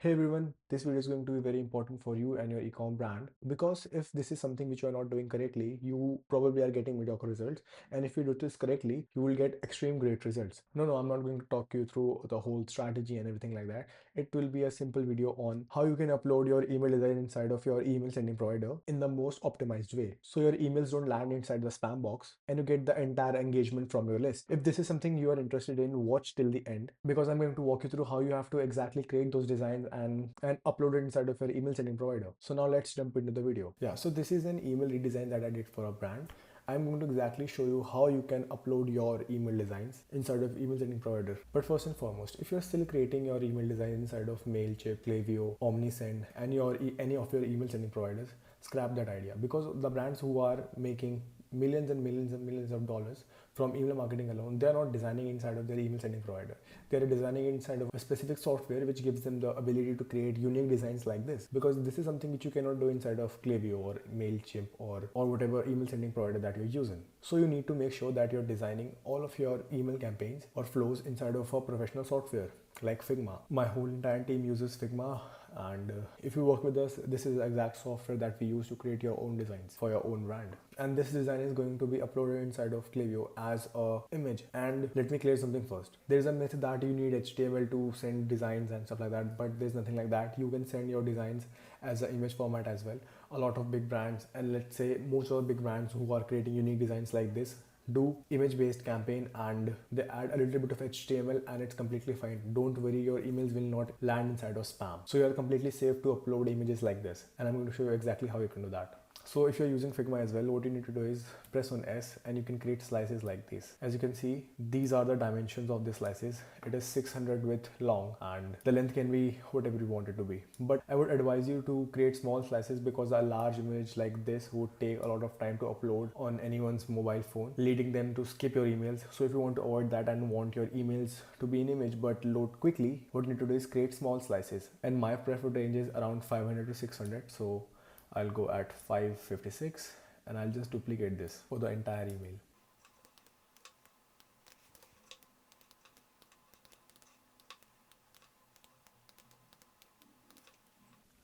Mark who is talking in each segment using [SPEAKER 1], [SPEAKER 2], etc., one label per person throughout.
[SPEAKER 1] Hey everyone, this video is going to be very important for you and your e-com brand because if this is something which you are not doing correctly, you probably are getting mediocre results. And if you do this correctly, you will get extreme great results. No, I'm not going to talk you through the whole strategy and everything like that. It will be a simple video on how you can upload your email design inside of your email sending provider in the most optimized way. So your emails don't land inside the spam box and you get the entire engagement from your list. If this is something you are interested in, watch till the end because I'm going to walk you through how you have to exactly create those designs and upload it inside of your email sending provider. So now let's jump into the video. Yeah, so this is an email redesign that I did for a brand. I'm going to exactly show you how you can upload your email designs inside of email sending provider. But first and foremost, if you're still creating your email design inside of Mailchimp, Klaviyo, Omnisend, and any of your email sending providers, scrap that idea because the brands who are making millions and millions and millions of dollars from email marketing alone, they are not designing inside of their email sending provider. They are designing inside of a specific software which gives them the ability to create unique designs like this, because this is something which you cannot do inside of Klaviyo or Mailchimp or whatever email sending provider that you're using. So you need to make sure that you're designing all of your email campaigns or flows inside of a professional software like Figma. My whole entire team uses Figma, and if you work with us, this is the exact software that we use to create your own designs for your own brand. And this design is going to be uploaded inside of Klaviyo as a image. And let me clear something first. There is a myth that you need HTML to send designs and stuff like that, but there's nothing like that. You can send your designs as an image format as well. A lot of big brands, and let's say most of the big brands who are creating unique designs like this, do image based campaign and they add a little bit of HTML and it's completely fine. Don't worry, your emails will not land inside of spam. So you are completely safe to upload images like this, and I'm going to show you exactly how you can do that. So if you're using Figma as well, what you need to do is press on S and you can create slices like this. As you can see, these are the dimensions of the slices. It is 600 width long and the length can be whatever you want it to be. But I would advise you to create small slices because a large image like this would take a lot of time to upload on anyone's mobile phone, leading them to skip your emails. So if you want to avoid that and want your emails to be an image but load quickly, what you need to do is create small slices. And my preferred range is around 500 to 600. So I'll go at 556 and I'll just duplicate this for the entire email.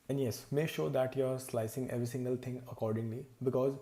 [SPEAKER 1] And yes, make sure that you're slicing every single thing accordingly because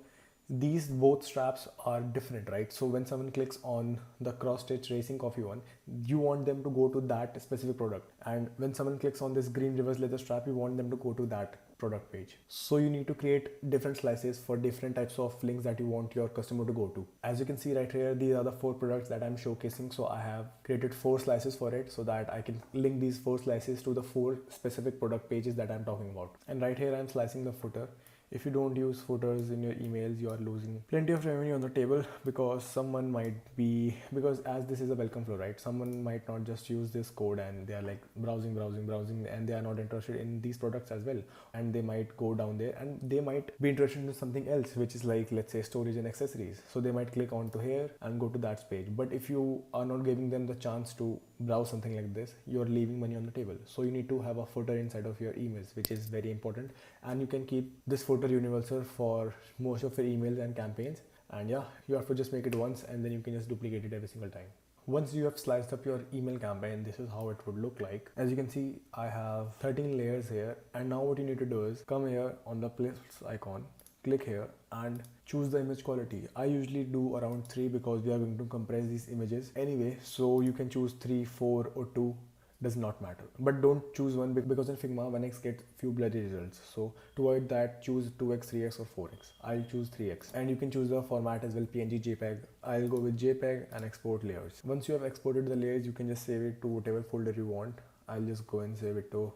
[SPEAKER 1] these both straps are different, right? So when someone clicks on the cross stitch racing coffee one, you want them to go to that specific product, and when someone clicks on this green reverse leather strap, you want them to go to that product page. So you need to create different slices for different types of links that you want your customer to go to. As you can see right here, these are the 4 products that I'm showcasing. So I have created 4 slices for it so that I can link these 4 slices to the 4 specific product pages that I'm talking about. And right here I'm slicing the footer. If you don't use footers in your emails, you are losing plenty of revenue on the table because someone might be, because as this is a welcome flow, right? Someone might not just use this code and they are like browsing and they are not interested in these products as well. And they might go down there and they might be interested in something else, which is like, let's say, storage and accessories. So they might click onto here and go to that page. But if you are not giving them the chance to browse something like this, you're leaving money on the table. So you need to have a footer inside of your emails, which is very important. And you can keep this footer universal for most of your emails and campaigns. And yeah, you have to just make it once and then you can just duplicate it every single time. Once you have sliced up your email campaign, this is how it would look like. As you can see, I have 13 layers here, and now what you need to do is come here on the plus icon, click here and choose the image quality. I usually do around 3 because we are going to compress these images anyway, so you can choose 3, 4 or 2, does not matter. But don't choose one because in Figma 1x gets few blurry results. So to avoid that, choose 2x, 3x or 4x. I'll choose 3x, and you can choose the format as well, PNG, JPEG. I'll go with JPEG and export layers. Once you have exported the layers, you can just save it to whatever folder you want. I'll just go and save it to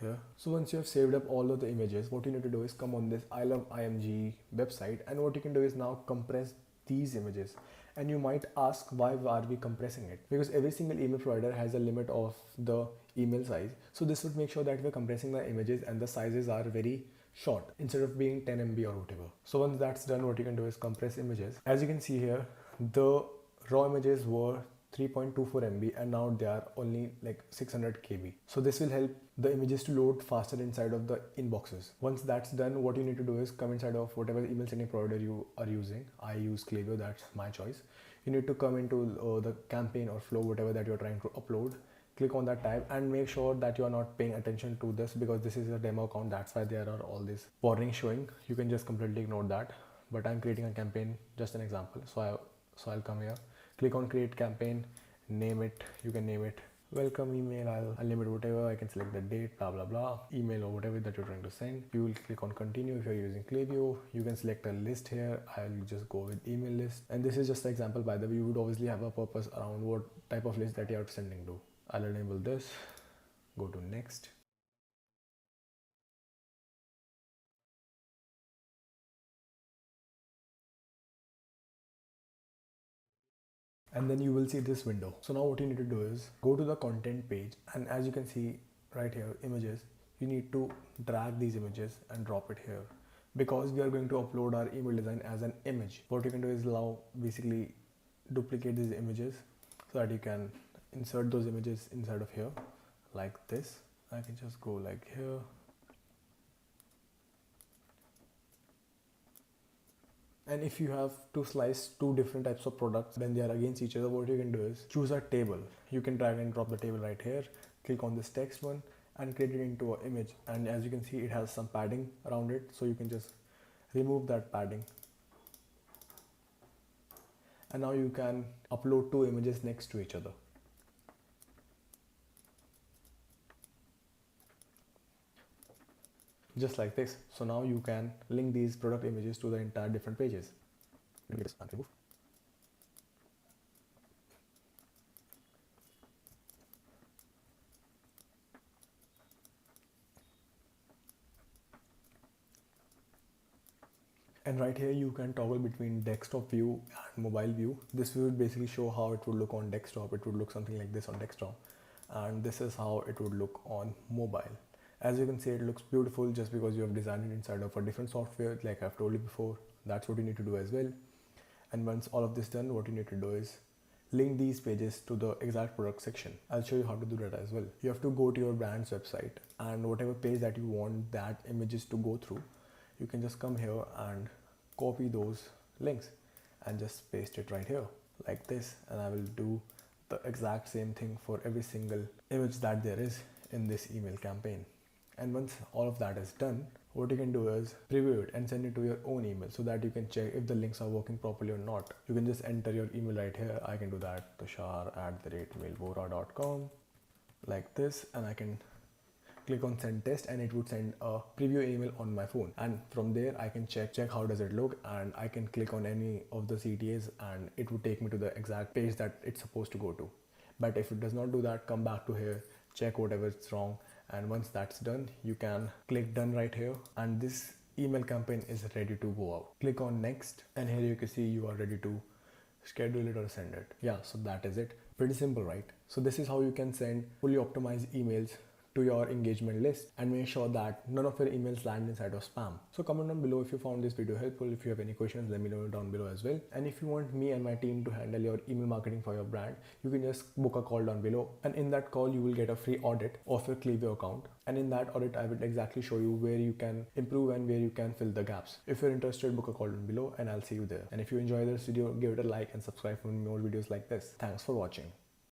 [SPEAKER 1] here. So once you have saved up all of the images, what you need to do is come on this I Love IMG website, and what you can do is now compress these images. And you might ask, why are we compressing it? Because every single email provider has a limit of the email size. So this would make sure that we're compressing the images and the sizes are very short instead of being 10 MB or whatever. So once that's done, what you can do is compress images. As you can see here, the raw images were 3.24 MB and now they are only like 600 KB. So this will help the images to load faster inside of the inboxes. Once that's done, what you need to do is come inside of whatever email sending provider you are using. I use Klaviyo, that's my choice. You need to come into the campaign or flow, whatever that you're trying to upload. click on that tab and make sure that you are not paying attention to this, because this is a demo account. That's why there are all these warnings showing. You can just completely ignore that, but I'm creating a campaign, just an example. So I'll come here, click on create campaign, name it. You can name it welcome email. I'll name it whatever. I can select the date, blah blah blah, email or whatever that you're trying to send. You will click on continue. If you're using Klaviyo, you can select a list here. I'll just go with email list, and this is just an example. By the way, you would obviously have a purpose around what type of list that you're sending to. I'll enable this, go to next. And then you will see this window. So now what you need to do is go to the content page, and as you can see right here, images, you need to drag these images and drop it here, because we are going to upload our email design as an image. What you can do is now basically duplicate these images so that you can insert those images inside of here like this. I can just go like here. And if you have to slice two different types of products, then they are against each other, what you can do is choose a table. You can drag and drop the table right here, click on this text one and create it into an image. And as you can see, it has some padding around it, so you can just remove that padding. And now you can upload two images next to each other. Just like this. So now you can link these product images to the entire different pages. And right here you can toggle between desktop view and mobile view. This would basically show how it would look on desktop. It would look something like this on desktop, and this is how it would look on mobile. As you can see, it looks beautiful just because you have designed it inside of a different software, like I've told you before. That's what you need to do as well. And once all of this done, what you need to do is link these pages to the exact product section. I'll show you how to do that as well. You have to go to your brand's website, and whatever page that you want that images to go through, you can just come here and copy those links and just paste it right here like this. And I will do the exact same thing for every single image that there is in this email campaign. And once all of that is done, what you can do is preview it and send it to your own email so that you can check if the links are working properly or not. You can just enter your email right here. I can do that, tushar@mailbora.com, like this, and I can click on send test, and it would send a preview email on my phone. And from there I can check how does it look, and I can click on any of the CTAs and it would take me to the exact page that it's supposed to go to. But if it does not do that, come back to here, check whatever is wrong, and once that's done, you can click done right here, and this email campaign is ready to go out. Click on next, and here you can see you are ready to schedule it or send it. Yeah, so that is it. Pretty simple, right? So this is how you can send fully optimized emails to your engagement list and make sure that none of your emails land inside of spam. So comment down below if you found this video helpful. If you have any questions, let me know down below as well. And if you want me and my team to handle your email marketing for your brand, you can just book a call down below, and in that call you will get a free audit of your Klaviyo account. And in that audit, I will exactly show you where you can improve and where you can fill the gaps. If you're interested, book a call down below and I'll see you there. And if you enjoy this video, give it a like and subscribe for more videos like this. Thanks for watching.